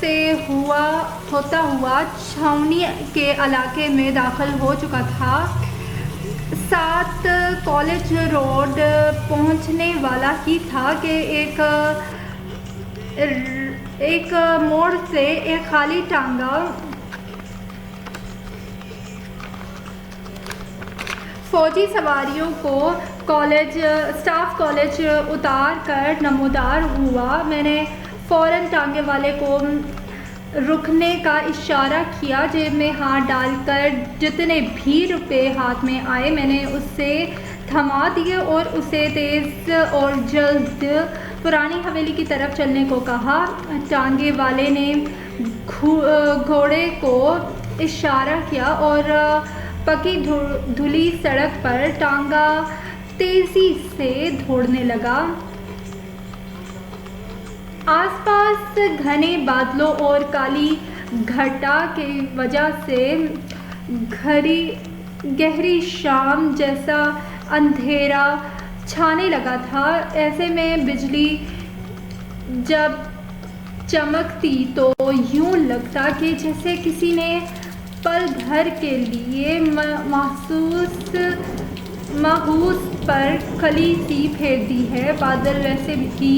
سے ہوتا ہوا چھاونی کے علاقے میں داخل ہو چکا تھا۔ 7 کالج روڈ پہنچنے والا ہی تھا کہ ایک موڑ سے ایک خالی ٹانگا فوجی سواریوں کو اسٹاف کالج اتار کر نمودار ہوا۔ میں نے فوراً ٹانگے والے کو رکنے کا اشارہ کیا۔ جیب میں ہاتھ ڈال کر جتنے بھی روپے ہاتھ میں آئے میں نے اسے تھما دیے اور اسے تیز اور جلد پرانی حویلی کی طرف چلنے کو کہا۔ ٹانگے والے نے گھوڑے کو اشارہ کیا اور پکی دھلی سڑک پر ٹانگا تیزی سے دوڑنے لگا۔ آس پاس گھنے بادلوں اور کالی گھٹا کی وجہ سے گہری شام جیسا اندھیرا چھانے لگا تھا۔ ایسے میں بجلی جب چمکتی تو یوں لگتا کہ جیسے کسی نے پل بھر کے لیے ماحوس پر کلی سی پھیر دی ہے۔ بادل ویسے بھی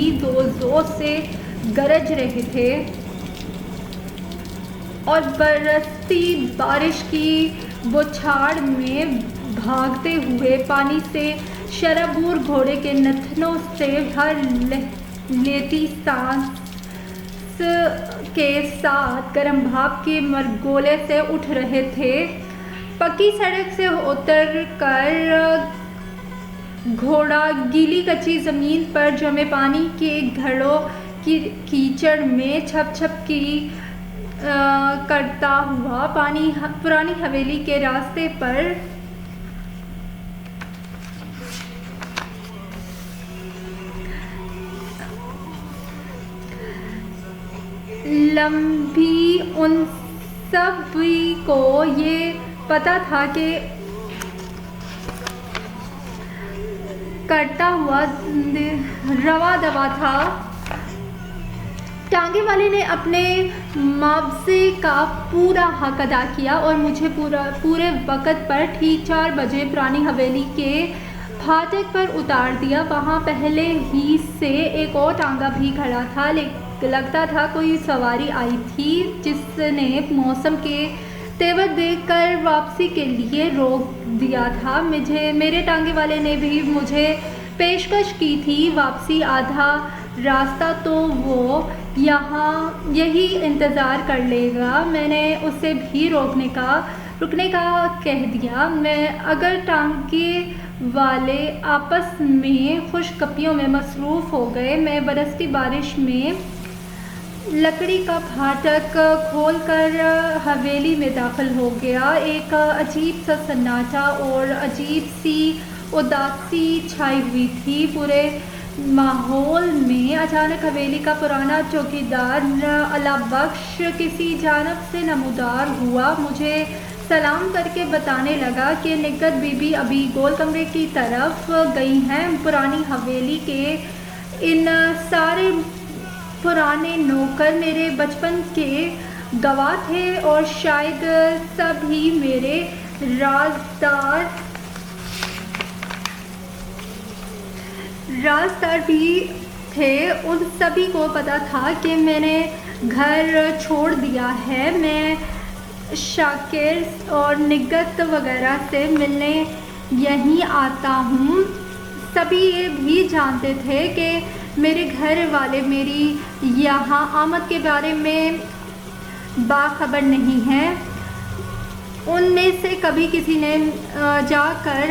زور سے گرج رہے تھے اور برستی بارش کی بوچھاڑ میں بھاگتے ہوئے پانی سے شرابور گھوڑے کے نتنوں سے ہر لیتی سانس کے ساتھ گرم بھاپ کے مرگولے سے اٹھ رہے تھے۔ پکی سڑک سے اتر کر گھوڑا گیلی کچی زمین پر جمے پانی کے گھڑوں کی کیچڑ میں چھپ چھپ کی کرتا ہوا پرانی حویلی کے راستے پر لمبی۔ ان سبھی کو یہ پتا تھا کہ کرتا ہوا رواں دواں تھا۔ ٹانگے والے نے اپنے معاوضے کا پورا حق ادا کیا اور مجھے پورے وقت پر ٹھیک 4 بجے پرانی حویلی کے پھاٹک پر اتار دیا۔ وہاں پہلے ہی سے ایک اور ٹانگا بھی کھڑا تھا۔ لگتا تھا کوئی سواری آئی تھی جس نے موسم کے تیور دیکھ کر واپسی کے لیے روک دیا تھا۔ میرے ٹانگے والے نے بھی مجھے پیشکش کی تھی واپسی۔ آدھا راستہ تو وہ یہی انتظار کر لے گا۔ میں نے اسے بھی رکنے کا کہہ دیا۔ اگر ٹانگے والے آپس میں خوش گپیوں میں مصروف ہو گئے، میں برستی بارش میں لکڑی کا پھاٹک کھول کر حویلی میں داخل ہو گیا۔ ایک عجیب سا سناٹا اور عجیب سی اداسی چھائی ہوئی تھی پورے ماحول میں۔ اچانک حویلی کا پرانا چوکیدار اللہ بخش کسی جانب سے نمودار ہوا۔ مجھے سلام کر کے بتانے لگا کہ نگہت بی بی ابھی گول کمرے کی طرف گئی ہیں۔ پرانی حویلی کے ان سارے پرانے نوکر میرے بچپن کے گواہ تھے اور شاید سب ہی میرے رازدار بھی تھے۔ ان سبھی کو پتا تھا کہ میں نے گھر چھوڑ دیا ہے۔ میں شاکر اور نگہت وغیرہ سے ملنے یہیں آتا ہوں۔ سبھی یہ بھی جانتے تھے کہ میرے گھر والے میری یہاں آمد کے بارے میں باخبر نہیں ہیں۔ ان میں سے کبھی کسی نے جا کر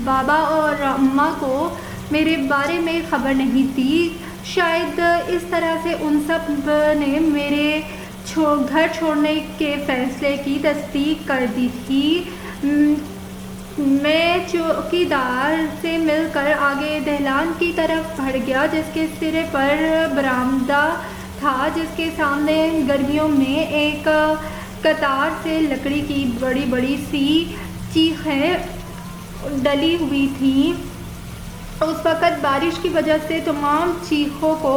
بابا اور اماں کو میرے بارے میں خبر نہیں دی۔ شاید اس طرح سے ان سب نے میرے گھر چھوڑنے کے فیصلے کی تصدیق کر دی تھی۔ میں چوکیدار سے مل کر آگے دہلان کی طرف بڑھ گیا جس کے سرے پر برآمدہ تھا، جس کے سامنے گرمیوں میں ایک قطار سے لکڑی کی بڑی بڑی سی چیخیں ڈلی ہوئی تھیں۔ اس وقت بارش کی وجہ سے تمام چیخوں کو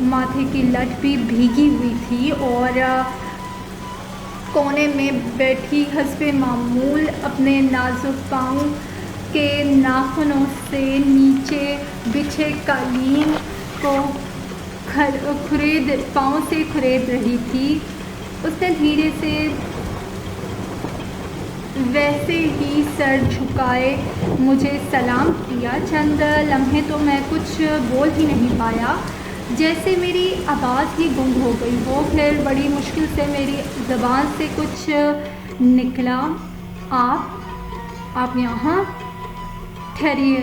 ماتھے کی لٹ بھی بھیگی ہوئی تھی اور کونے میں بیٹھی حسب معمول اپنے نازک پاؤں کے ناخنوں سے نیچے بچھے قالین کو پاؤں سے کھرید رہی تھی۔ اس نے دھیرے سے ویسے ہی سر جھکائے مجھے سلام کیا۔ چند لمحے تو میں کچھ بول ہی نہیں پایا، جیسے میری آواز ہی گم ہو گئی ہو۔ پھر بڑی مشکل سے میری زبان سے کچھ نکلا، آپ یہاں ٹھہریے،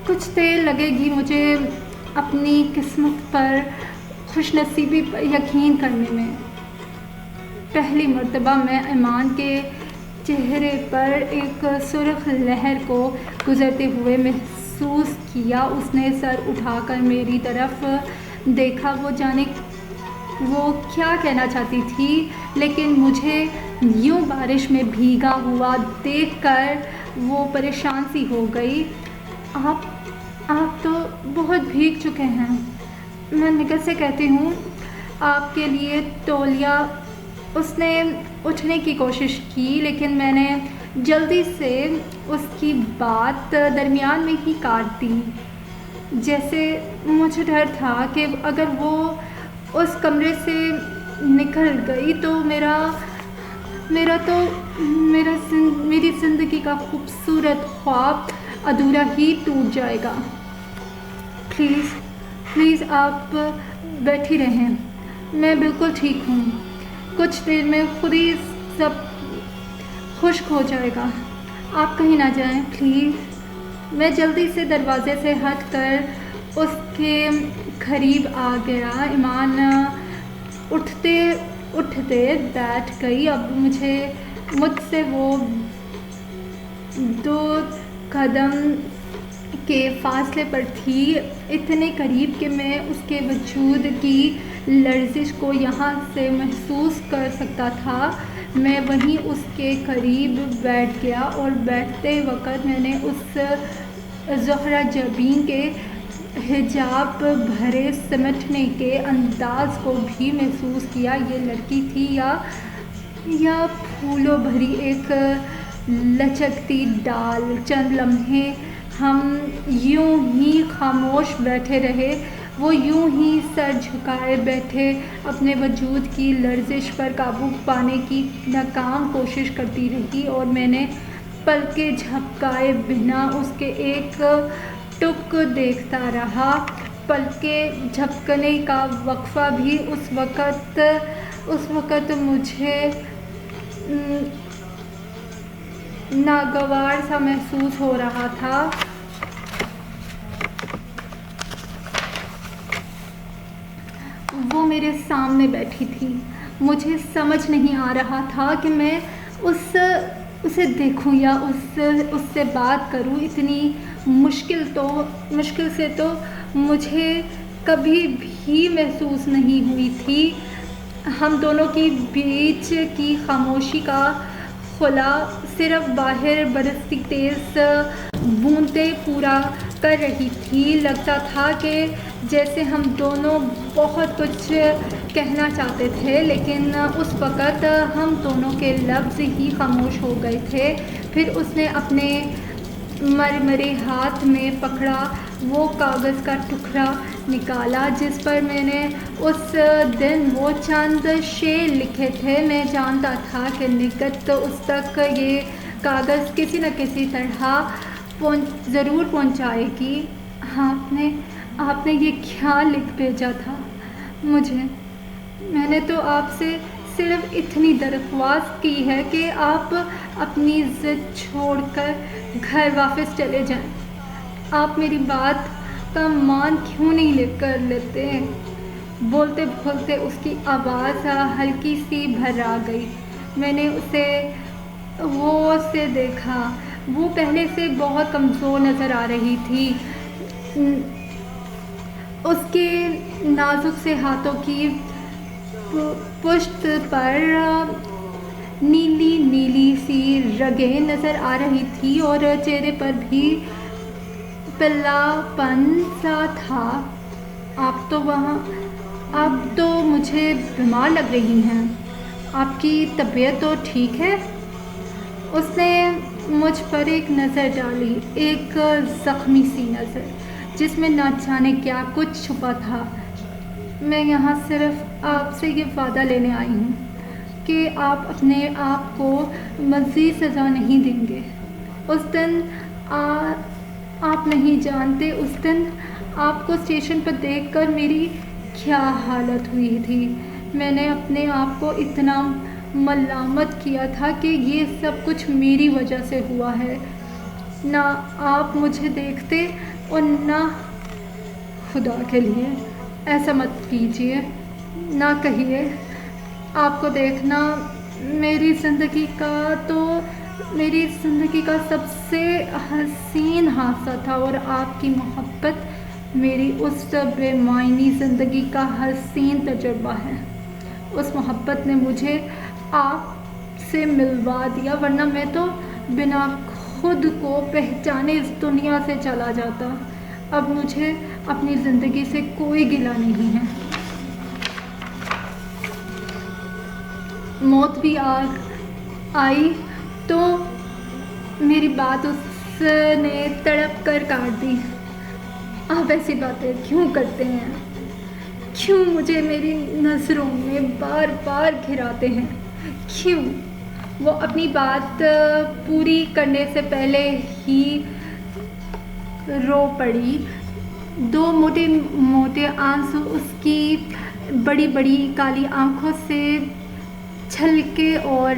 کچھ دیر لگے گی مجھے اپنی قسمت پر، خوش نصیبی پر یقین کرنے میں۔ پہلی مرتبہ میں ایمان کے چہرے پر ایک سرخ لہر کو گزرتے ہوئے محسوس کیا۔ اس نے سر اٹھا کر میری طرف دیکھا، وہ جانے وہ کیا کہنا چاہتی تھی، لیکن مجھے یوں بارش میں بھیگا ہوا دیکھ کر وہ پریشان سی ہو گئی۔ آپ تو بہت بھیگ چکے ہیں، میں نکل سے کہتی ہوں آپ کے لیے تولیہ۔ اس نے اٹھنے کی کوشش کی، لیکن میں نے جلدی سے اس کی بات درمیان میں ہی کاٹ دی، جیسے مجھے ڈر تھا کہ اگر وہ اس کمرے سے نکل گئی تو میری زندگی کا خوبصورت خواب ادھورا ہی ٹوٹ جائے گا۔ پلیز آپ بیٹھی رہیں، میں بالکل ٹھیک ہوں، کچھ دیر میں خود ہی سب خشک ہو جائے گا، آپ کہیں نہ جائیں پلیز۔ میں جلدی سے دروازے سے ہٹ کر اس کے قریب آ گیا۔ ایمان اٹھتے بیٹھ گئی، اب مجھ سے وہ 2 قدم کے فاصلے پر تھی، اتنے قریب کہ میں اس کے وجود کی لرزش کو یہاں سے محسوس کر سکتا تھا۔ میں وہیں اس کے قریب بیٹھ گیا اور بیٹھتے وقت میں نے اس زہرہ جبین کے حجاب بھرے سمٹنے کے انداز کو بھی محسوس کیا۔ یہ لڑکی تھی یا پھولوں بھری ایک لچکتی ڈال۔ چند لمحے ہم یوں ہی خاموش بیٹھے رہے، وہ یوں ہی سر جھکائے بیٹھے، اپنے وجود کی لرزش پر قابو پانے کی ناکام کوشش کرتی رہی، اور میں نے پلکیں جھپکائے بنا اس کے ایک ٹک دیکھتا رہا۔ پلکیں جھپکنے کا وقفہ بھی اس وقت مجھے ناگوار سا محسوس ہو رہا تھا۔ وہ میرے سامنے بیٹھی تھی، مجھے سمجھ نہیں آ رہا تھا کہ میں اسے دیکھوں یا اس سے بات کروں۔ اتنی مشکل سے تو مجھے کبھی بھی محسوس نہیں ہوئی تھی۔ ہم دونوں کے بیچ کی خاموشی کا خلا صرف باہر برستی تیز بوندیں پورا کر رہی تھی۔ لگتا تھا کہ جیسے ہم دونوں بہت کچھ کہنا چاہتے تھے، لیکن اس وقت ہم دونوں کے لفظ ہی خاموش ہو گئے تھے۔ پھر اس نے اپنے مرمرے ہاتھ میں پکڑا وہ کاغذ کا ٹکڑا نکالا جس پر میں نے اس دن وہ چند شعر لکھے تھے۔ میں جانتا تھا کہ نکت اس تک یہ کاغذ کسی نہ کسی طرح ضرور پہنچائے گی۔ آپ نے یہ کیا لکھ بھیجا تھا مجھے؟ میں نے تو آپ سے صرف اتنی درخواست کی ہے کہ آپ اپنی ضد چھوڑ کر گھر واپس چلے جائیں۔ آپ میری بات کا مان کیوں نہیں کر لیتے؟ بولتے بولتے اس کی آواز ہلکی سی بھرا گئی۔ میں نے اسے دیکھا، وہ پہلے سے بہت کمزور نظر آ رہی تھی۔ اس کے نازک سے ہاتھوں کی پشت پر نیلی نیلی سی رگیں نظر آ رہی تھی اور چہرے پر بھی پیلا پن سا تھا۔ آپ تو مجھے بیمار لگ رہی ہیں، آپ کی طبیعت تو ٹھیک ہے؟ اس نے مجھ پر ایک نظر ڈالی، ایک زخمی سی نظر جس میں نہ جانے کیا کچھ چھپا تھا۔ میں یہاں صرف آپ سے یہ وعدہ لینے آئی ہوں کہ آپ اپنے آپ کو مزید سزا نہیں دیں گے۔ اس دن آپ نہیں جانتے، اس دن آپ کو اسٹیشن پر دیکھ کر میری کیا حالت ہوئی تھی۔ میں نے اپنے آپ کو اتنا ملامت کیا تھا کہ یہ سب کچھ میری وجہ سے ہوا ہے۔ نہ آپ مجھے دیکھتے اور نہ، خدا کے لیے ایسا مت کیجیے، نہ کہیے۔ آپ کو دیکھنا میری زندگی کا سب سے حسین حادثہ تھا، اور آپ کی محبت میری اس بے معنی زندگی کا حسین تجربہ ہے۔ اس محبت نے مجھے آپ سے ملوا دیا، ورنہ میں تو بنا خود کو پہچانے اس دنیا سے چلا جاتا۔ اب مجھے اپنی زندگی سے کوئی گلہ نہیں ہے۔ موت بھی آئی تو میری بات اس نے تڑپ کر کاٹ دی۔ آپ ایسی باتیں کیوں کرتے ہیں؟ کیوں مجھے میری نظروں میں بار بار گھراتے ہیں؟ کیوں؟ وہ اپنی بات پوری کرنے سے پہلے ہی رو پڑی۔ دو موٹے موٹے آنسو اس کی بڑی بڑی کالی آنکھوں سے چھلکے، اور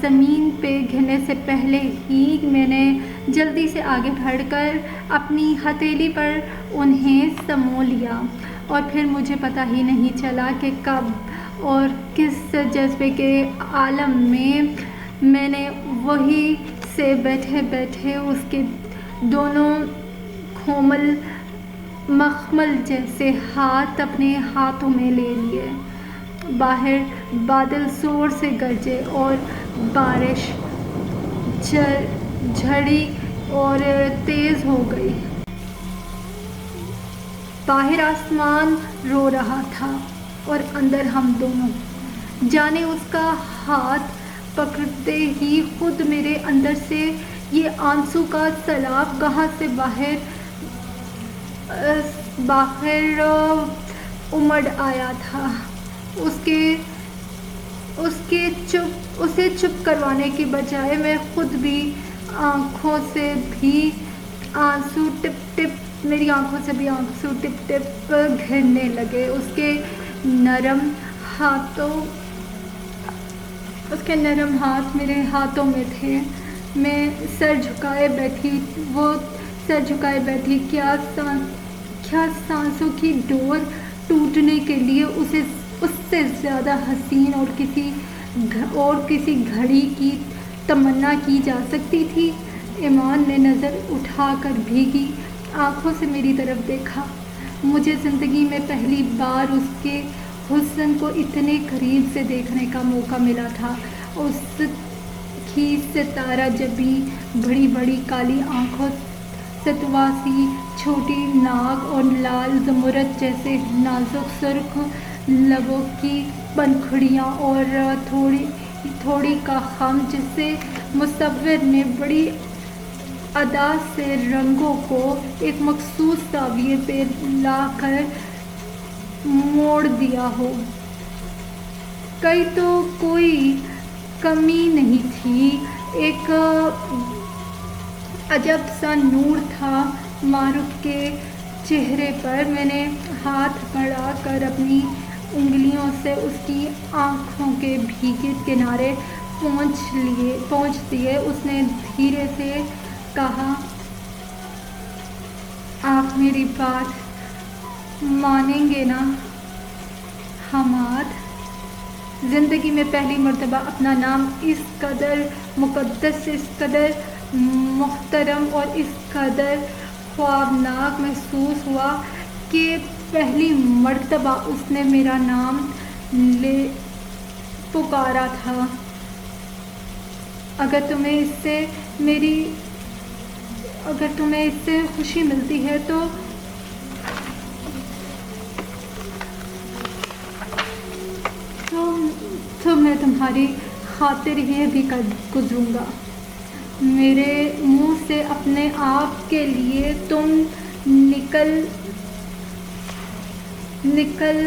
زمین پہ گرنے سے پہلے ہی میں نے جلدی سے آگے بڑھ کر اپنی ہتھیلی پر انہیں سمو لیا، اور پھر مجھے پتہ ہی نہیں چلا کہ کب اور کس جذبے کے عالم میں میں نے وہیں سے بیٹھے بیٹھے اس کے دونوں کومل مخمل جیسے ہاتھ اپنے ہاتھوں میں لے لیے۔ باہر بادل زور سے گرجے اور بارش جھڑی اور تیز ہو گئی۔ باہر آسمان رو رہا تھا اور اندر ہم دونوں، جانے اس کا ہاتھ پکڑتے ہی خود میرے اندر سے یہ آنسو کا سیلاب کہاں سے باہر امڑ آیا تھا۔ اسے چپ کروانے کی بجائے میں خود بھی میری آنکھوں سے بھی آنسو ٹپ ٹپ گرنے لگے۔ اس کے نرم ہاتھ میرے ہاتھوں میں تھے۔ میں سر جھکائے بیٹھی، کیا سانسوں کی ڈور ٹوٹنے کے لیے اس سے زیادہ حسین اور کسی گھڑی کی تمنا کی جا سکتی تھی۔ ایمان نے نظر اٹھا کر بھیگی آنکھوں سے میری طرف دیکھا۔ مجھے زندگی میں پہلی بار اس کے حسن کو اتنے قریب سے دیکھنے کا موقع ملا تھا۔ اس کی ستارہ جبیں، بڑی بڑی کالی آنکھوں، ستوا سی چھوٹی ناک، اور لال زمرد جیسے نازک سرخ لبوں کی پنکھڑیاں، اور تھوڑی کا خم جسے مصور نے بڑی ادا سے رنگوں کو ایک مخصوص زاویے پہ لا کر موڑ دیا ہو۔ تو کوئی کمی نہیں تھی، ایک عجب سا نور تھا معروف کے چہرے پر۔ میں نے ہاتھ بڑھا کر اپنی انگلیوں سے اس کی آنکھوں کے بھیگے کنارے پونچھ دیے۔ اس نے دھیرے سے کہا، آپ میری بات مانیں گے نا حماد؟ زندگی میں پہلی مرتبہ اپنا نام اس قدر مقدس، اس قدر محترم اور اس قدر خوابناک محسوس ہوا کہ پہلی مرتبہ اس نے میرا نام پکارا تھا۔ اگر تمہیں اس سے خوشی ملتی ہے تو میں تمہاری خاطر یہ بھی کر گزروں گا۔ میرے منہ سے اپنے آپ کے لیے تم نکل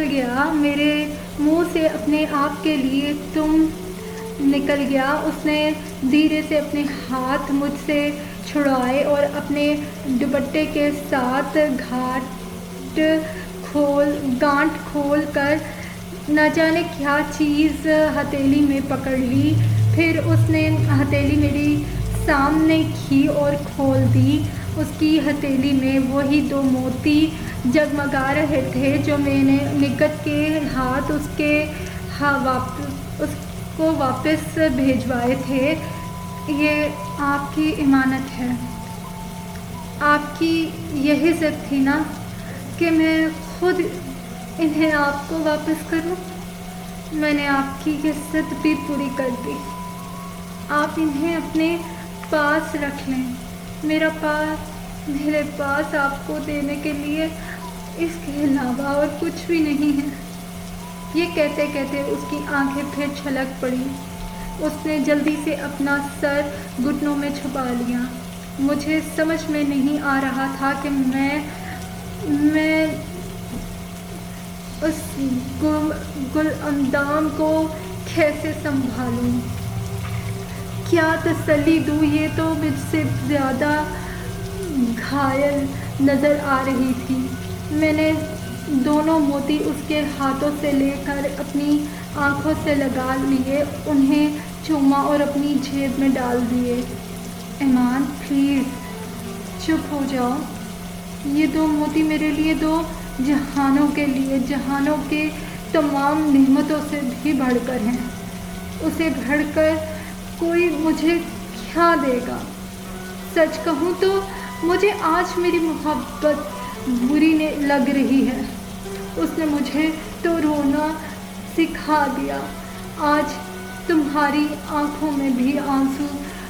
گیا، میرے منہ سے اپنے آپ کے لیے تم نکل گیا۔ اس نے دھیرے سے اپنے ہاتھ مجھ سے چھڑائے اور اپنے دوپٹے کے ساتھ گانٹھ کھول کر نہ جانے کیا چیز ہتھیلی میں پکڑ لی۔ پھر اس نے ہتھیلی میری سامنے کی اور کھول دی۔ اس کی ہتھیلی میں وہی 2 موتی جگمگا رہے تھے جو میں نے نگہت کے ہاتھ اس کو واپس بھیجوائے تھے۔ یہ آپ کی امانت ہے۔ آپ کی یہی ضد تھی نا کہ میں خود انہیں آپ کو واپس کروں۔ میں نے آپ کی یہ ضد بھی پوری کر دی۔ آپ انہیں اپنے پاس رکھ لیں۔ میرے پاس آپ کو دینے کے لیے اس کے علاوہ اور کچھ بھی نہیں ہے۔ یہ کہتے کہتے اس کی آنکھیں پھر چھلک پڑیں۔ اس نے جلدی سے اپنا سر گھٹنوں میں چھپا لیا۔ مجھے سمجھ میں نہیں آ رہا تھا کہ میں اس گل اندام کو کیسے سنبھالوں، کیا تسلی دوں۔ یہ تو مجھ سے زیادہ گھائل نظر آ رہی تھی۔ میں نے دونوں موتی اس کے ہاتھوں سے لے کر اپنی آنکھوں سے لگا لیے، انہیں چوما اور اپنی جیب میں ڈال دیے۔ ایمان پلیز چپ ہو جاؤ۔ یہ 2 موتی میرے لیے 2 جہانوں کے لیے، جہانوں کے تمام نعمتوں سے بھی بڑھ کر ہیں۔ اسے بڑھ کر کوئی مجھے کیا دے گا؟ سچ کہوں تو مجھے آج میری محبت بری لگ رہی ہے۔ اس نے مجھے تو رونا سکھا دیا، آج تمہاری آنکھوں میں بھی آنسو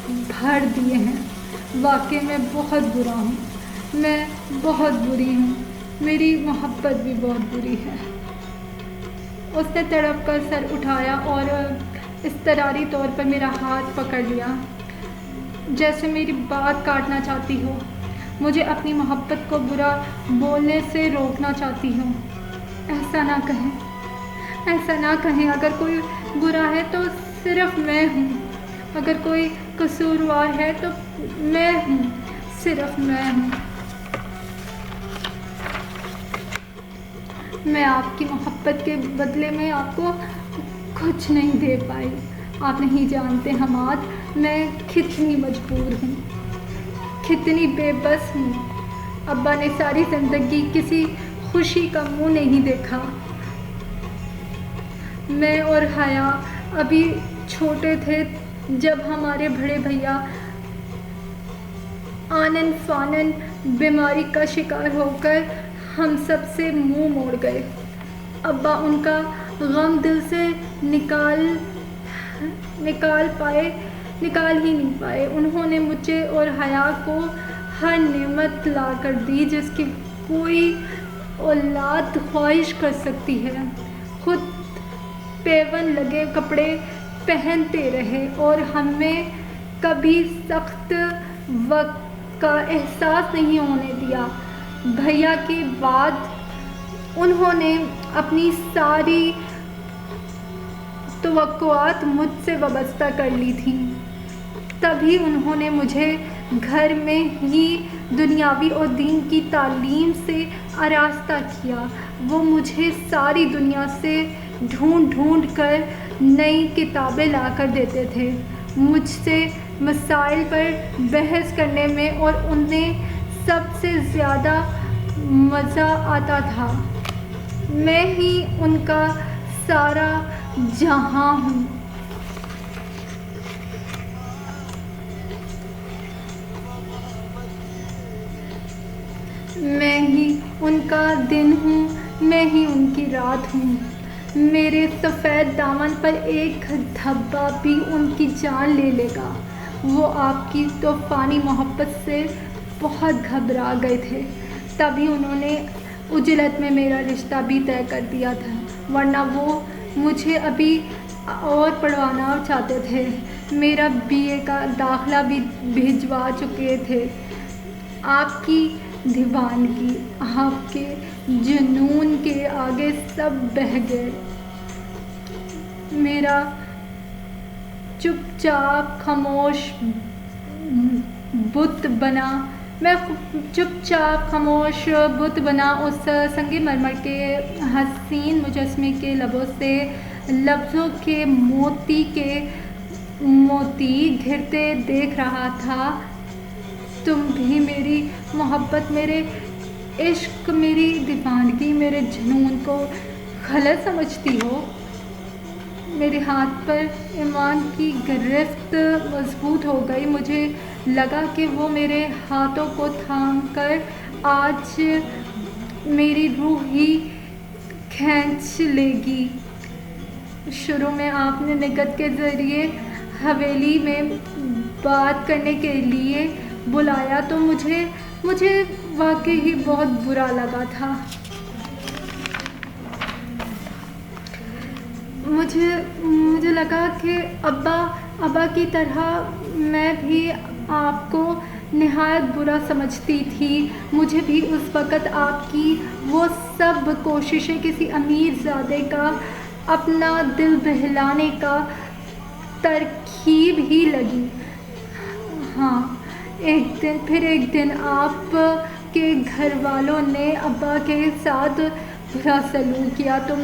بھر دیے ہیں۔ واقعی میں بہت برا ہوں، میں بہت بری ہوں، میری محبت بھی بہت بری ہے۔ اس نے تڑپ کر سر اٹھایا اور اضطراری طور پر میرا ہاتھ پکڑ لیا، جیسے میری بات کاٹنا چاہتی ہو، مجھے اپنی محبت کو برا بولنے سے روکنا چاہتی ہو۔ ایسا نہ کہیں، اگر کوئی برا ہے تو صرف میں ہوں، اگر کوئی قصوروار ہے تو میں ہوں، صرف میں ہوں۔ میں آپ کی محبت کے بدلے میں آپ کو کچھ نہیں دے پائی۔ آپ نہیں جانتے حماد، میں کتنی مجبور ہوں، کتنی بے بس ہوں۔ ابا نے ساری زندگی کسی خوشی کا منہ نہیں دیکھا۔ میں اور حیا ابھی چھوٹے تھے جب ہمارے بڑے بھیا آنن فانن بیماری کا شکار ہو کر ہم سب سے منہ موڑ گئے۔ ابا ان کا غم دل سے نکال ہی نہیں پائے۔ انہوں نے مجھے اور حیا کو ہر نعمت لا کر دی جس کی کوئی اولاد خواہش کر سکتی ہے۔ خود پیون لگے کپڑے پہنتے رہے اور ہمیں کبھی سخت وقت کا احساس نہیں ہونے دیا۔ بھیا کے بعد انہوں نے اپنی ساری توقعات مجھ سے وابستہ کر لی تھیں، تبھی انہوں نے مجھے گھر میں ہی دنیاوی اور دین کی تعلیم سے آراستہ کیا۔ وہ مجھے ساری دنیا سے ڈھونڈ کر نئی کتابیں لا کر دیتے تھے، مجھ سے مسائل پر بحث کرنے میں، اور انہیں سب سے زیادہ مزہ آتا تھا۔ میں ہی ان کا سارا جہاں ہوں۔ میں ہی ان کا دن ہوں، میں ہی ان کی رات ہوں۔ میرے سفید دامن پر ایک دھبا بھی ان کی جان لے لے گا۔ وہ آپ کی طوفانی محبت سے بہت گھبرا گئے تھے، تبھی انہوں نے عجلت میں میرا رشتہ بھی طے کر دیا تھا، ورنہ وہ مجھے ابھی اور پڑھوانا چاہتے تھے، میرا BA کا داخلہ بھی بھجوا چکے تھے۔ آپ کی دیوانگی، آپ کے جنون کے آگے سب بہہ گئے۔ میرا چپ چاپ خاموش بت بنا میں چپ چاپ خاموش بت بنا اس سنگ مرمر کے حسین مجسمے کے لبوں سے لفظوں کے موتی گرتے دیکھ رہا تھا۔ تم بھی میری محبت، میرے عشق، میری دیوانگی، میرے جنون کو غلط سمجھتی ہو۔ میرے ہاتھ پر ایمان کی گرفت مضبوط ہو گئی۔ مجھے لگا کہ وہ میرے ہاتھوں کو تھام کر آج میری روح ہی کھینچ لے گی۔ شروع میں آپ نے نگت کے ذریعے حویلی میں بات کرنے کے لیے بلایا تو مجھے واقعی بہت برا لگا تھا۔ مجھے لگا کہ ابا کی طرح میں بھی آپ کو نہایت برا سمجھتی تھی۔ مجھے بھی اس وقت آپ کی وہ سب کوششیں کسی امیر زادے کا اپنا دل بہلانے کا ترکیب ہی لگی۔ ہاں، ایک دن آپ کے گھر والوں نے ابا کے ساتھ برا سلوک کیا تو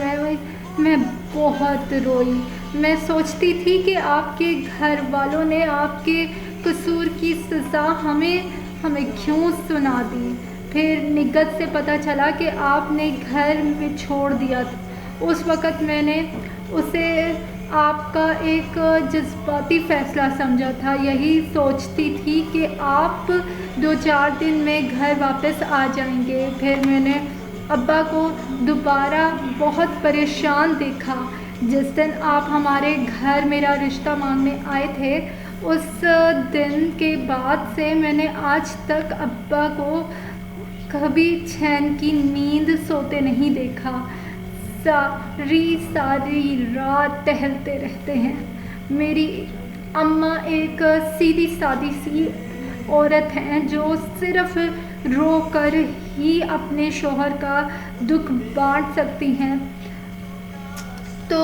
میں بہت روئی۔ میں سوچتی تھی کہ آپ کے گھر والوں نے آپ کے قصور کی سزا ہمیں کیوں سنا دی۔ پھر نگت سے پتہ چلا کہ آپ نے گھر میں چھوڑ دیا۔ اس وقت میں نے اسے آپ کا ایک جذباتی فیصلہ سمجھا تھا۔ یہی سوچتی تھی کہ آپ 2-4 دن میں گھر واپس آ جائیں گے۔ پھر میں نے ابا کو دوبارہ بہت پریشان دیکھا جس دن آپ ہمارے گھر میرا رشتہ مانگنے آئے تھے۔ اس دن کے بعد سے میں نے آج تک ابا کو کبھی چین کی نیند سوتے نہیں دیکھا۔ ساری رات ٹہلتے رہتے ہیں۔ میری اماں ایک سیدھی سادی سی عورت ہیں جو صرف رو کر ہی اپنے شوہر کا دکھ بانٹ سکتی ہیں۔ تو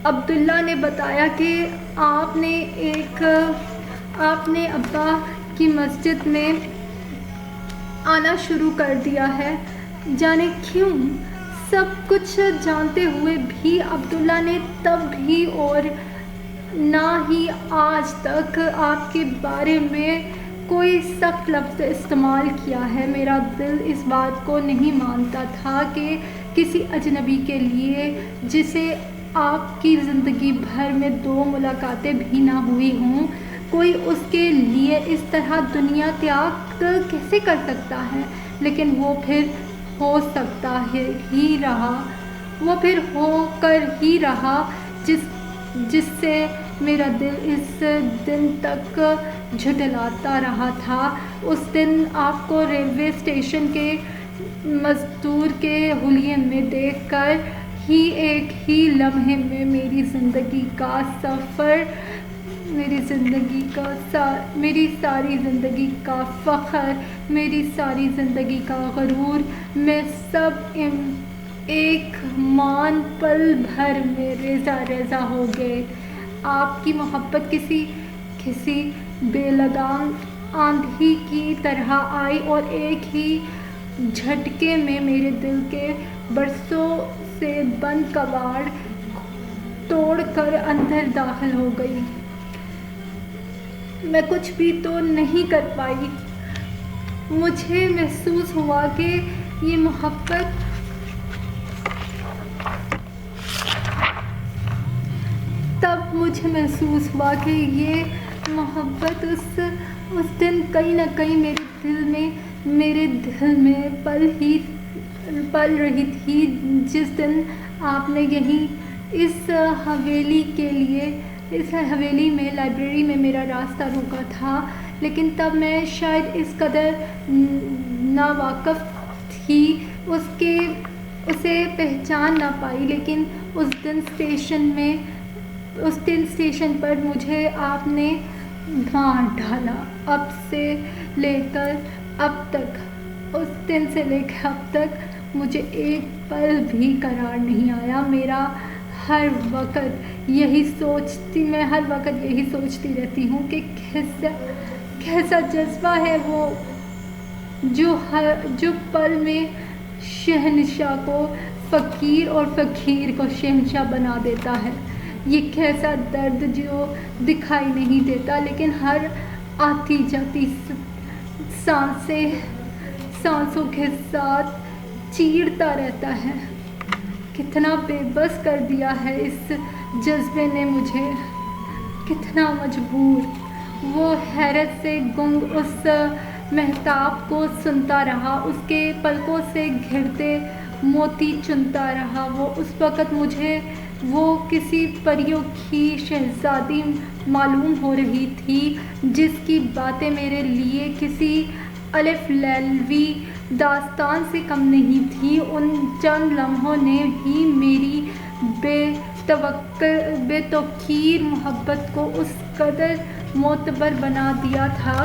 عبداللہ نے بتایا کہ آپ نے ابا کی مسجد میں آنا شروع کر دیا ہے۔ جانے کیوں؟ سب کچھ جانتے ہوئے بھی عبداللہ نے تب بھی اور نہ ہی آج تک آپ کے بارے میں کوئی سخت لفظ استعمال کیا ہے۔ میرا دل اس بات کو نہیں مانتا تھا کہ کسی اجنبی کے لیے جسے آپ کی زندگی بھر میں 2 ملاقاتیں بھی نہ ہوئی ہوں، کوئی اس کے لیے اس طرح دنیا تیاگ کیسے کر سکتا ہے۔ لیکن وہ پھر ہو کر ہی رہا جس سے میرا دل اس دن تک جھٹلاتا رہا تھا۔ اس دن آپ کو ریلوے اسٹیشن کے مزدور کے حلیے میں دیکھ کر ہی ایک ہی لمحے میں میری زندگی کا سفر، میری ساری زندگی کا فخر، میری ساری زندگی کا غرور، میں سب ایک مان پل بھر میں ریزہ ہو گئے۔ آپ کی محبت کسی بے لگام آندھی کی طرح آئی اور ایک ہی جھٹکے میں میرے دل کے برسوں سے بند کباڑ توڑ کر اندر داخل ہو گئی۔ میں کچھ بھی تو نہیں کر پائی۔ مجھے محسوس ہوا کہ یہ محبت اس دن کہیں نہ کہیں میرے دل میں پل رہی تھی۔ جس دن آپ نے یہیں اس حویلی میں لائبریری میں میرا راستہ روکا تھا، لیکن تب میں شاید اس قدر ناواقف تھی اسے پہچان نہ پائی۔ لیکن اس دن اسٹیشن میں اس دن اسٹیشن پر مجھے آپ نے مار ڈالا۔ اب سے لے کر اب تک، اس دن سے لے کر اب تک مجھے ایک پل بھی قرار نہیں آیا۔ میں ہر وقت یہی سوچتی رہتی ہوں کہ کیسا جذبہ ہے وہ جو پل میں شہنشاہ کو فقیر اور فقیر کو شہنشاہ بنا دیتا ہے۔ یہ کیسا درد جو دکھائی نہیں دیتا لیکن ہر آتی جاتی سانسوں کے ساتھ چیرتا رہتا ہے۔ کتنا بے بس کر دیا ہے اس جذبے نے مجھے، کتنا مجبور۔ وہ حیرت سے گنگ اس مہتاب کو سنتا رہا، اس کے پلکوں سے گرتے موتی چنتا رہا۔ وہ اس وقت مجھے وہ کسی پریوں کی شہزادی معلوم ہو رہی تھی جس کی باتیں میرے لیے کسی الف لیلوی داستان سے کم نہیں تھی۔ ان چند لمحوں نے ہی میری بے توقیر محبت کو اس قدر معتبر بنا دیا تھا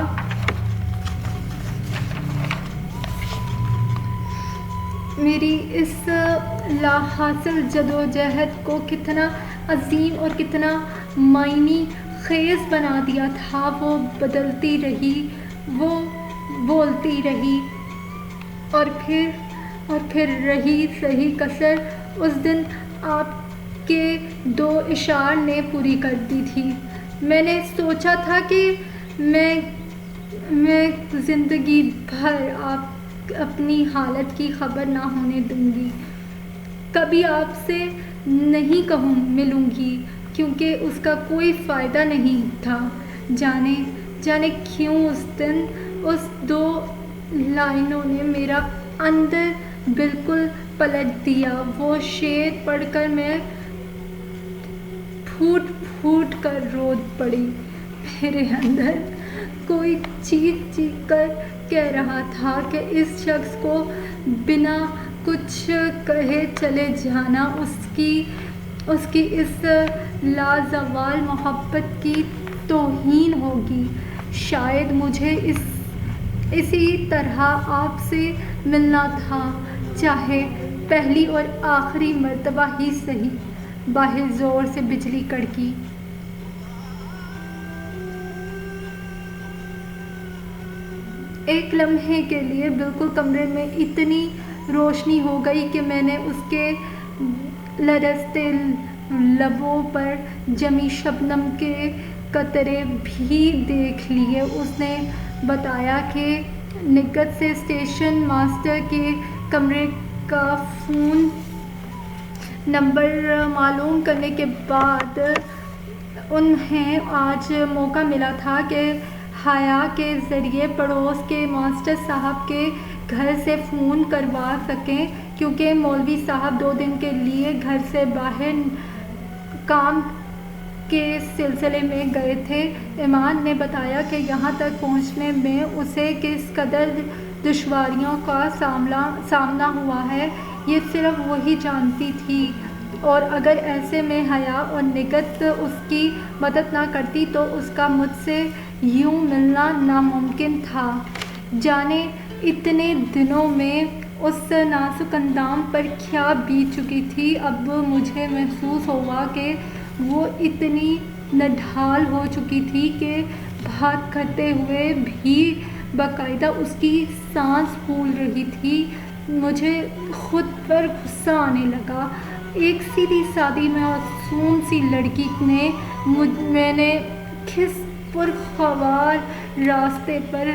میری اس لا حاصل جدوجہد کو کتنا عظیم اور کتنا معنی خیز بنا دیا تھا۔ وہ بدلتی رہی، وہ بولتی رہی اور پھر رہی صحیح کسر اس دن آپ کے 2 اشعار نے پوری کر دی تھی۔ میں نے سوچا تھا کہ میں زندگی بھر اپنی حالت کی خبر نہ ہونے دوں گی، کبھی آپ سے نہیں ملوں گی، کیونکہ اس کا کوئی فائدہ نہیں تھا۔ جانے کیوں اس دن اس 2 لائنوں نے میرا اندر بالکل پلٹ دیا۔ وہ شعر پڑھ کر میں پھوٹ پھوٹ کر رو پڑی۔ میرے اندر کوئی چیخ کر کہہ رہا تھا کہ اس شخص کو بنا کچھ کہے چلے جانا اس کی اس لازوال محبت کی توہین ہوگی۔ شاید مجھے اسی طرح آپ سے ملنا تھا، چاہے پہلی اور آخری مرتبہ ہی سہی۔ باہر زور سے بجلی کڑکی۔ ایک لمحے کے لیے بالکل کمرے میں اتنی روشنی ہو گئی کہ میں نے اس کے لرزتے لبوں پر جمی شبنم کے قطرے بھی دیکھ لیے۔ اس نے بتایا کہ نگہت سے اسٹیشن ماسٹر کے کمرے کا فون نمبر معلوم کرنے کے بعد انہیں آج موقع ملا تھا کہ حیا کے ذریعے پڑوس کے ماسٹر صاحب کے گھر سے فون کروا سکیں، کیونکہ مولوی صاحب 2 دن کے لیے گھر سے باہر کام کے سلسلے میں گئے تھے۔ ایمان نے بتایا کہ یہاں تک پہنچنے میں اسے کس قدر دشواریوں کا سامنا ہوا ہے یہ صرف وہی جانتی تھی، اور اگر ایسے میں حیا اور نگہت اس کی مدد نہ کرتی تو اس کا مجھ سے یوں ملنا ناممکن تھا۔ جانے اتنے دنوں میں اس نازک اندام پر کیا بیت چکی تھی۔ اب مجھے محسوس ہوا کہ وہ اتنی نڈھال ہو چکی تھی کہ بات کرتے ہوئے بھی باقاعدہ اس کی سانس پھول رہی تھی۔ مجھے خود پر غصہ آنے لگا۔ ایک سیدھی سادی معصوم سی لڑکی نے میں نے کس پرخوار راستے پر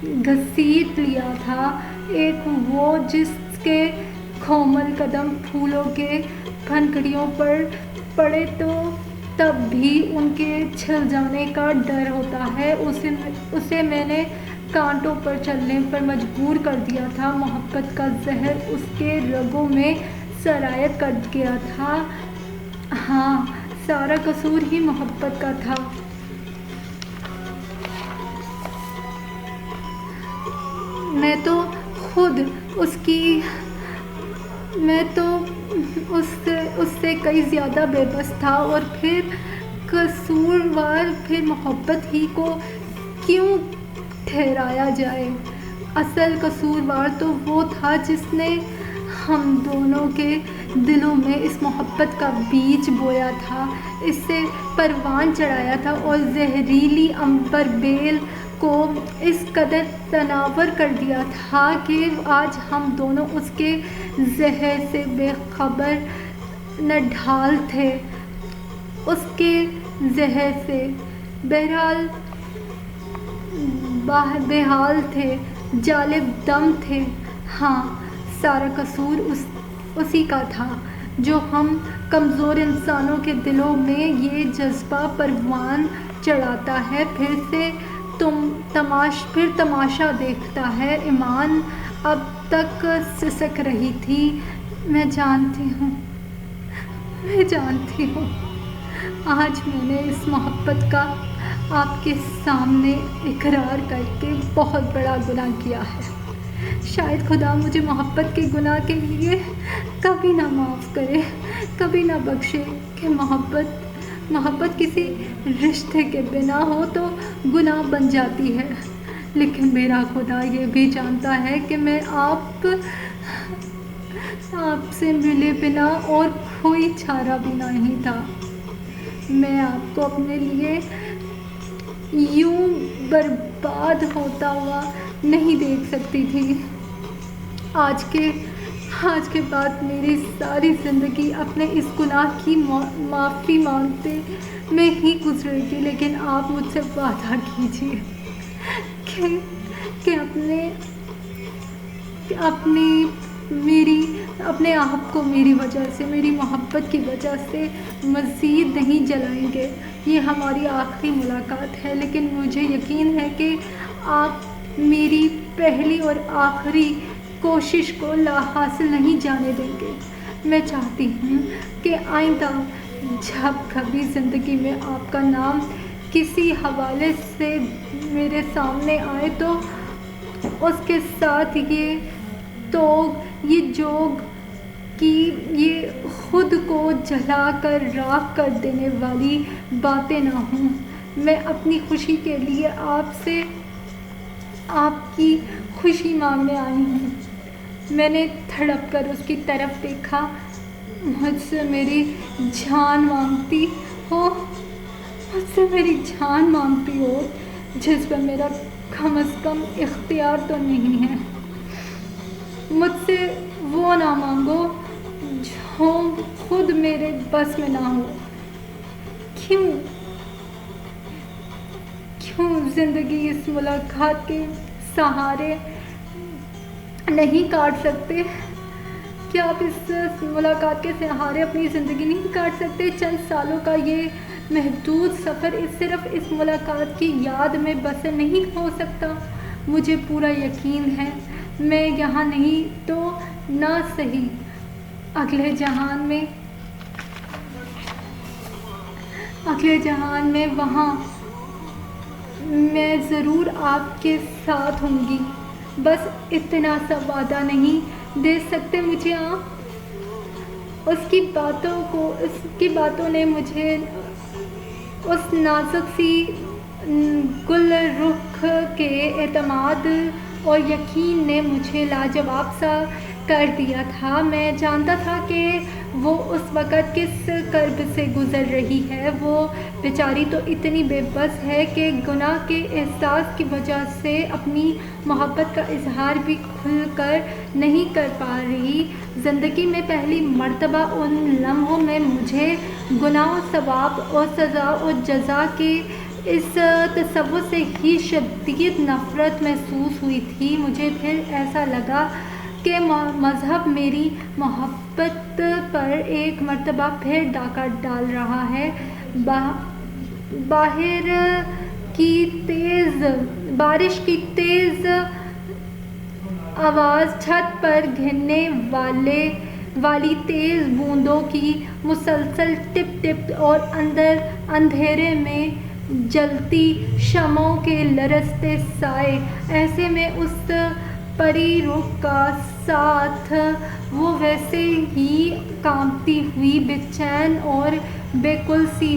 گھسیٹ لیا تھا، ایک وہ جس کے کومل قدم پھولوں کے پھنکڑیوں پر پڑے تو تب بھی ان کے چھل جانے کا ڈر ہوتا ہے، اسے میں نے کانٹوں پر چلنے پر مجبور کر دیا تھا۔ محبت کا زہر اس کے رگوں میں سرایت کر گیا تھا۔ ہاں، سارا قصور ہی محبت کا تھا۔ میں تو اس سے کئی زیادہ بے بس تھا، اور پھر قصوروار پھر محبت ہی کو کیوں ٹھہرایا جائے؟ اصل قصوروار تو وہ تھا جس نے ہم دونوں کے دلوں میں اس محبت کا بیج بویا تھا، اس سے پروان چڑھایا تھا اور زہریلی عنبر بیل کو اس قدر تناور کر دیا تھا کہ آج ہم دونوں اس کے زہر سے بے خبر نڈھال تھے، اس کے زہر سے بحال تھے، جالب دم تھے۔ ہاں، سارا قصور اسی کا تھا جو ہم کمزور انسانوں کے دلوں میں یہ جذبہ پروان چڑھاتا ہے، پھر تماشا دیکھتا ہے۔ ایمان اب تک سسک رہی تھی۔ میں جانتی ہوں آج میں نے اس محبت کا آپ کے سامنے اقرار کر کے بہت بڑا گناہ کیا ہے۔ شاید خدا مجھے محبت کے گناہ کے لیے کبھی نہ معاف کرے، کبھی نہ بخشے کہ محبت کسی رشتے کے بنا ہو تو گناہ بن جاتی ہے، لیکن میرا خدا یہ بھی جانتا ہے کہ میں آپ سے ملے بنا اور کوئی چارہ بھی نہیں تھا۔ میں آپ کو اپنے لیے یوں برباد ہوتا ہوا نہیں دیکھ سکتی تھی۔ آج کے بعد میری ساری زندگی اپنے اس گناہ کی معافی مانگتے میں ہی گزرے گی، لیکن آپ مجھ سے وعدہ کیجیے کہ اپنے آپ کو میری وجہ سے، میری محبت کی وجہ سے مزید نہیں جلائیں گے۔ یہ ہماری آخری ملاقات ہے، لیکن مجھے یقین ہے کہ آپ میری پہلی اور آخری کوشش کو حاصل نہیں جانے دیں گے۔ میں چاہتی ہوں کہ آئندہ جب کبھی زندگی میں آپ کا نام کسی حوالے سے میرے سامنے آئے تو اس کے ساتھ یہ جوگ کہ یہ خود کو جلا کر راکھ کر دینے والی باتیں نہ ہوں۔ میں اپنی خوشی کے لیے آپ سے آپ کی خوشی مانگنے آئی ہوں۔ میں نے تڑپ کر اس کی طرف دیکھا۔ مجھ سے میری جان مانگتی ہو جس پر میرا کم از کم اختیار تو نہیں ہے۔ مجھ سے وہ نہ مانگو جو خود میرے بس میں نہ ہو۔ کیوں زندگی اس ملاقات کے سہارے نہیں کاٹ سکتے؟ کیا آپ اس ملاقات کے سہارے اپنی زندگی نہیں کاٹ سکتے؟ چند سالوں کا یہ محدود سفر صرف اس ملاقات کی یاد میں بسر نہیں ہو سکتا؟ مجھے پورا یقین ہے میں یہاں نہیں تو نہ صحیح اگلے جہان میں وہاں میں ضرور آپ کے ساتھ ہوں گی۔ بس اتنا سا وعدہ نہیں دے سکتے مجھے آپ؟ اس کی باتوں نے مجھے اس نازک سی گل رخ کے اعتماد اور یقین نے مجھے لاجواب سا کر دیا تھا۔ میں جانتا تھا کہ وہ اس وقت کس کرب سے گزر رہی ہے۔ وہ بیچاری تو اتنی بے بس ہے کہ گناہ کے احساس کی وجہ سے اپنی محبت کا اظہار بھی کھل کر نہیں کر پا رہی۔ زندگی میں پہلی مرتبہ ان لمحوں میں مجھے گناہ و ثواب اور سزا و جزا کے اس تصور سے ہی شدید نفرت محسوس ہوئی تھی۔ مجھے پھر ایسا لگا کہ مذہب میری محبت پر ایک مرتبہ پھر ڈاکہ ڈال رہا ہے۔ بارش کی تیز آواز، چھت پر گرنے والی تیز بوندوں کی مسلسل ٹپ ٹپ اور اندھیرے میں جلتی شمعوں کے لرزتے سائے، ایسے میں اس پری روح کا ساتھ وہ ویسے ہی کانپتی ہوئی بے چین اور بیکل سی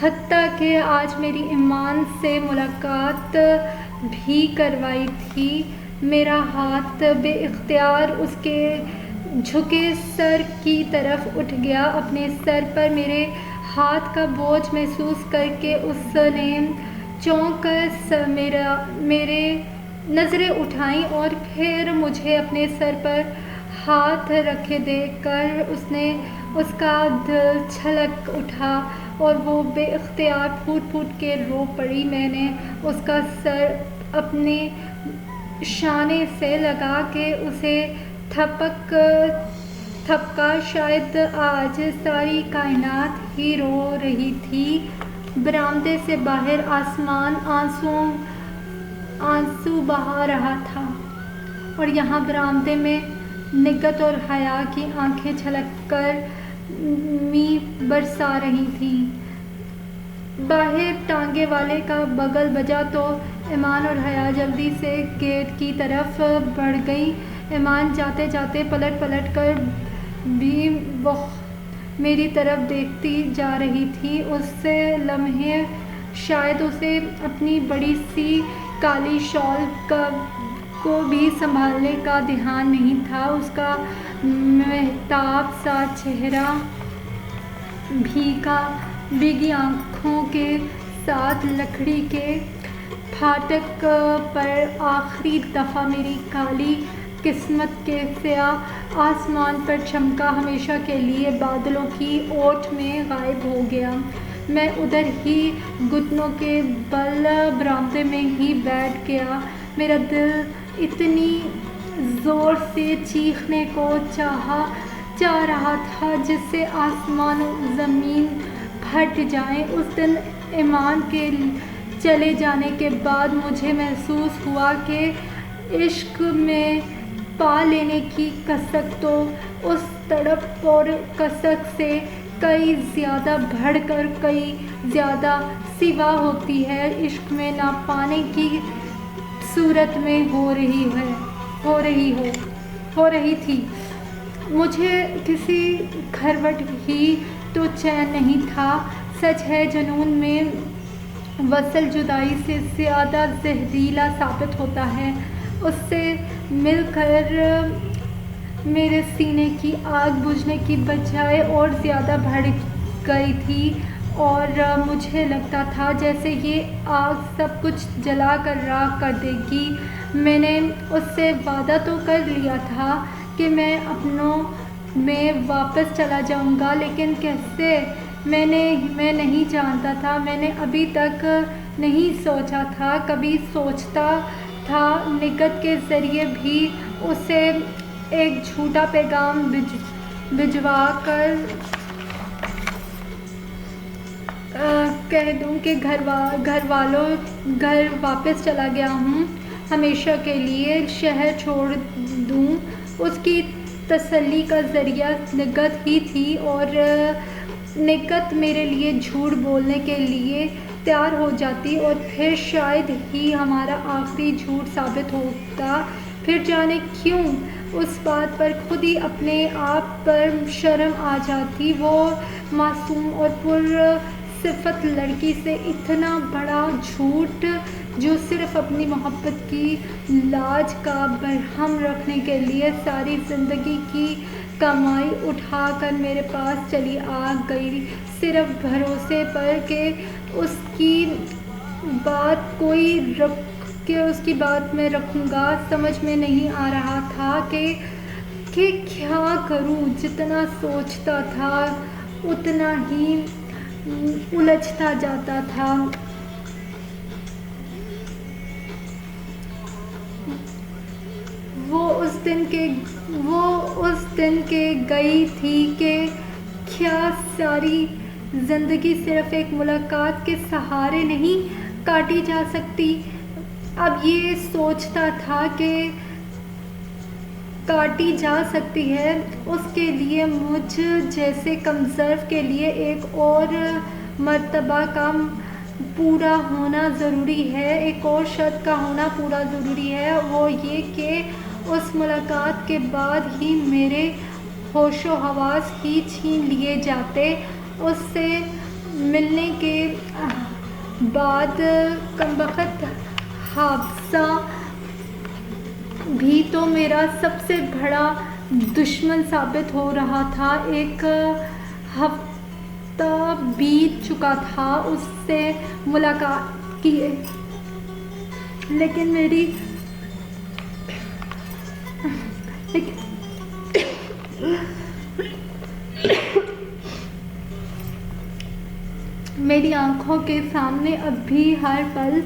حتیٰ کہ آج میری ایمان سے ملاقات بھی کروائی تھی۔ میرا ہاتھ بے اختیار اس کے جھکے سر کی طرف اٹھ گیا۔ اپنے سر پر میرے ہاتھ کا بوجھ محسوس کر کے اس نے چونک کر میرے نظریں اٹھائیں اور پھر مجھے اپنے سر پر ہاتھ رکھے دیکھ کر اس کا دل چھلک اٹھا اور وہ بے اختیار پھوٹ پھوٹ کے رو پڑی۔ میں نے اس کا سر اپنے شانے سے لگا کے اسے تھپکا۔ شاید آج ساری کائنات ہی رو رہی تھی۔ برآمدے سے باہر آسمان آنسو بہا رہا تھا اور یہاں برآمدے میں نگہت اور حیا کی آنکھیں چھلک کر میںھ برسا رہی تھیں۔ باہر ٹانگے والے کا بگل بجا تو ایمان اور حیا جلدی سے گیٹ کی طرف بڑھ گئیں۔ ایمان جاتے جاتے پلٹ پلٹ کر بھی میری طرف دیکھتی جا رہی تھی۔ اس لمحے شاید اسے اپنی بڑی سی کالی شال کو بھی سنبھالنے کا دھیان نہیں تھا۔ اس کا مہتاب سا چہرہ بھیگی آنکھوں کے ساتھ لکڑی کے پھاٹک پر آخری دفعہ میری کالی قسمت کے سیاہ آسمان پر چمکا، ہمیشہ کے لیے بادلوں کی اوٹ میں غائب ہو گیا۔ میں ادھر ہی گھٹنوں کے بل برآمدے میں ہی بیٹھ گیا۔ میرا دل اتنی زور سے چیخنے کو چاہ رہا تھا جس سے آسمان و زمین پھٹ جائیں۔ اس دن ایمان کے چلے جانے کے بعد مجھے محسوس ہوا کہ عشق میں پا لینے کی کسک تو اس تڑپ اور کسک سے کئی زیادہ بڑھ کر کئی زیادہ سوا ہوتی ہے۔ عشق میں نہ پانے کی صورت میں ہو رہی تھی۔ مجھے کسی کھروٹ ہی تو چین نہیں تھا۔ سچ ہے جنون میں وصل جدائی سے زیادہ زہریلا ثابت ہوتا ہے۔ اس سے مل کر میرے سینے کی آگ بجھنے کی بجائے اور زیادہ بڑھ گئی تھی اور مجھے لگتا تھا جیسے یہ آگ سب کچھ جلا کر راکھ کر دے گی۔ میں نے اس سے وعدہ تو کر لیا تھا کہ میں اپنوں میں واپس چلا جاؤں گا، لیکن کیسے میں نہیں جانتا تھا۔ میں نے ابھی تک نہیں سوچا تھا، کبھی سوچتا تھا نگہت کے ذریعے بھی اسے ایک جھوٹا پیغام بھجوا کر کہہ دوں کہ گھر واپس چلا گیا ہوں، ہمیشہ کے لیے شہر چھوڑ دوں۔ اس کی تسلی کا ذریعہ نگہت ہی تھی اور نگہت میرے لیے جھوٹ بولنے کے لیے تیار ہو جاتی اور پھر شاید ہی ہمارا آخری جھوٹ ثابت ہوتا۔ پھر جانے کیوں اس بات پر خود ہی اپنے آپ پر شرم آ جاتی۔ وہ معصوم اور پر صفت لڑکی سے اتنا بڑا جھوٹ جو صرف اپنی محبت کی لاج کا برہم رکھنے کے لیے ساری زندگی کی کمائی اٹھا کر میرے پاس چلی آ گئی، صرف بھروسے پر کہ اس کی بات میں رکھوں گا۔ سمجھ میں نہیں آ رہا تھا کہ کیا کروں۔ جتنا سوچتا تھا اتنا ہی الجھتا جاتا تھا۔ وہ اس دن کے گئی تھی کہ کیا ساری زندگی صرف ایک ملاقات کے سہارے نہیں کاٹی جا سکتی؟ اب یہ سوچتا تھا کہ کاٹی جا سکتی ہے۔ اس کے لیے مجھ جیسے کمظرف کے لیے ایک اور مرتبہ کا پورا ہونا ضروری ہے، ایک اور شرط کا ہونا پورا ضروری ہے، وہ یہ کہ اس ملاقات کے بعد ہی میرے ہوش و حواس ہی چھین لیے جاتے۔ اس سے ملنے کے بعد کمبخت حافظہ بھی تو میرا سب سے بڑا دشمن ثابت ہو رہا تھا۔ ایک ہفتہ بیت چکا تھا اس سے ملاقات کیے، لیکن میری آنکھوں کے سامنے اب بھی ہر پل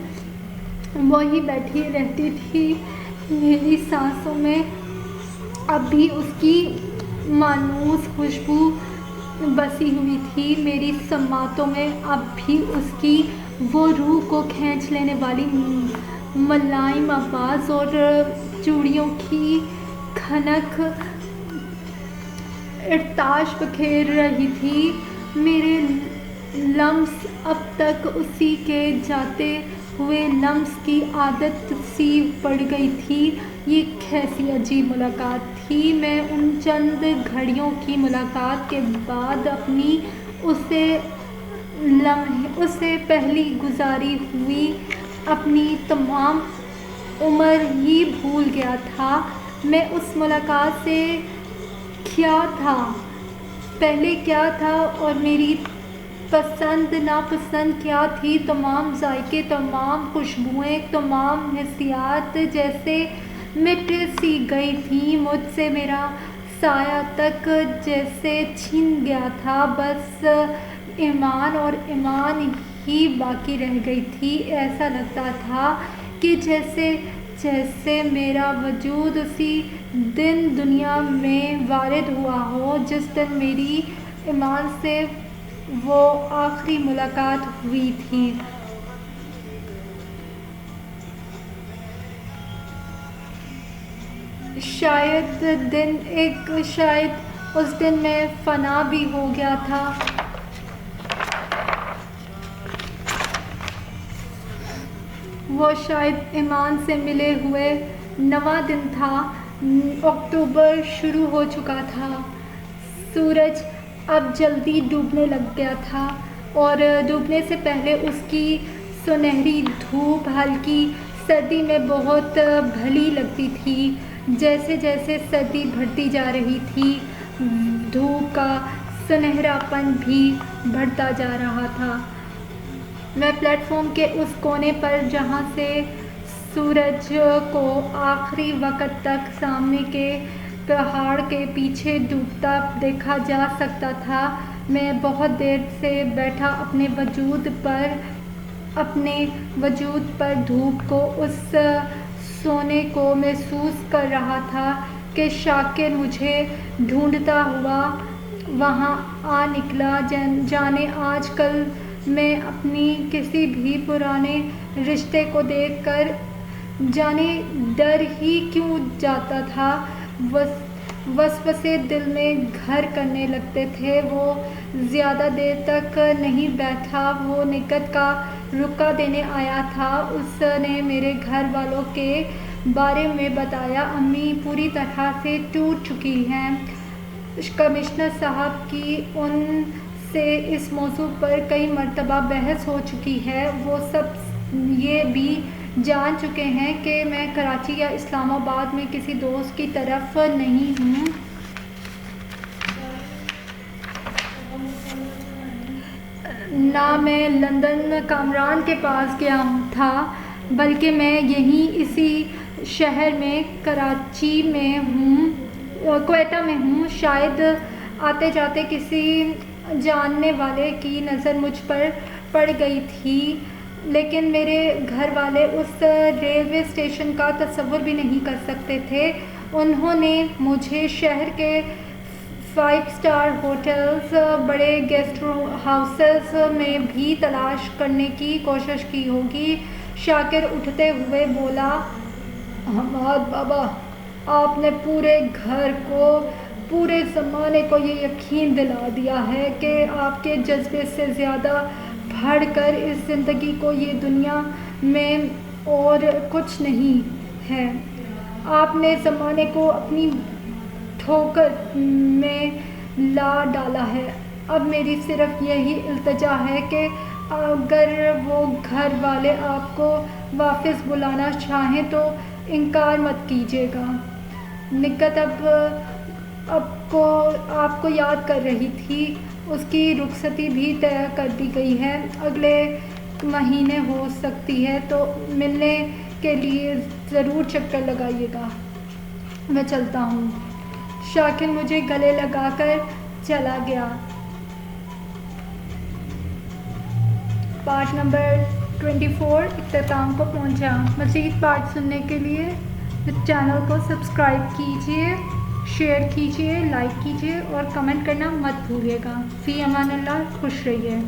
وہی بیٹھی رہتی تھی۔ میری سانسوں میں اب بھی اس کی مانوس خوشبو بسی ہوئی تھی، میری سماعتوں میں اب بھی اس کی وہ روح کو کھینچ لینے والی ملائم آواز اور چوڑیوں کی کھنک ارتعاش بکھیر رہی تھی۔ میرے لمس اب تک اسی کے جاتے ہوئے لمس کی عادت سی پڑ گئی تھی۔ یہ کیسی عجیب ملاقات تھی! میں ان چند گھڑیوں کی ملاقات کے بعد اپنی اسے پہلی گزاری ہوئی اپنی تمام عمر ہی بھول گیا تھا۔ میں اس ملاقات سے کیا تھا، پہلے کیا تھا اور میری پسند ناپسند کیا تھی۔ تمام ذائقے، تمام خوشبوئیں، تمام حسیات جیسے مٹ سی گئی تھیں مجھ سے۔ میرا سایہ تک جیسے چھن گیا تھا، بس ایمان اور ایمان ہی باقی رہ گئی تھی۔ ایسا لگتا تھا کہ جیسے میرا وجود اسی دن دنیا میں وارد ہوا ہو جس دن میری ایمان سے وہ آخری ملاقات ہوئی تھی۔ شاید اس دن میں فنا بھی ہو گیا تھا۔ وہ شاید ایمان سے ملے ہوئے نواں دن تھا۔ اکتوبر شروع ہو چکا تھا، سورج اب جلدی ڈوبنے لگ گیا تھا اور ڈوبنے سے پہلے اس کی سنہری دھوپ ہلکی سردی میں بہت بھلی لگتی تھی۔ جیسے جیسے سردی بڑھتی جا رہی تھی، دھوپ کا سنہرا پن بھی بڑھتا جا رہا تھا۔ میں پلیٹ فارم کے اس کونے پر جہاں سے سورج کو آخری وقت تک سامنے کے پہاڑ کے پیچھے ڈوبتا دیکھا جا سکتا تھا، میں بہت دیر سے بیٹھا اپنے وجود پر دھوپ کو، اس سونے کو محسوس کر رہا تھا کہ شاکر مجھے ڈھونڈتا ہوا وہاں آ نکلا۔ جانے آج کل میں اپنی کسی بھی پرانے رشتے کو دیکھ کر جانے ڈر ہی کیوں جاتا تھا۔ وسوسے دل میں گھر کرنے لگتے تھے۔ وہ زیادہ دیر تک نہیں بیٹھا، وہ نکت کا رکا دینے آیا تھا۔ اس نے میرے گھر والوں کے بارے میں بتایا۔ امی پوری طرح سے ٹوٹ چکی ہیں، کمشنر صاحب کی ان سے اس موضوع پر کئی مرتبہ بحث ہو چکی ہے۔ وہ سب یہ بھی جان چکے ہیں کہ میں کراچی یا اسلام آباد میں کسی دوست کی طرف نہیں ہوں۔ نہ میں لندن کامران کے پاس گیا تھا، بلکہ میں یہیں اسی شہر میں کوئٹہ میں ہوں۔ شاید آتے جاتے کسی جاننے والے کی نظر مجھ پر پڑ گئی تھی، لیکن میرے گھر والے اس ریلوے اسٹیشن کا تصور بھی نہیں کر سکتے تھے۔ انہوں نے مجھے شہر کے 5 اسٹار ہوٹلز، بڑے گیسٹ ہاؤسز میں بھی تلاش کرنے کی کوشش کی ہوگی۔ شاکر اٹھتے ہوئے بولا، حماد بابا، آپ نے پورے گھر کو، پورے زمانے کو یہ یقین دلا دیا ہے کہ آپ کے جذبے سے زیادہ بڑھ کر اس زندگی کو یہ دنیا میں اور کچھ نہیں ہے۔ آپ نے زمانے کو اپنی ٹھوکر میں لا ڈالا ہے۔ اب میری صرف یہی التجا ہے کہ اگر وہ گھر والے آپ کو واپس بلانا چاہیں تو انکار مت کیجیے گا۔ نکہت اب آپ کو یاد کر رہی تھی، اس کی رخصتی بھی طے کر دی گئی ہے، اگلے مہینے ہو سکتی ہے، تو ملنے کے لیے ضرور چکر لگائیے گا۔ میں چلتا ہوں۔ شاکر مجھے گلے لگا کر چلا گیا۔ پارٹ نمبر 24 اختتام کو پہنچا۔ مزید پارٹ سننے کے لیے چینل کو سبسکرائب کیجیے، شیئر کیجیے، لائک کیجیے اور کمنٹ کرنا مت بھولیے گا۔ فی امان اللہ، خوش رہیے۔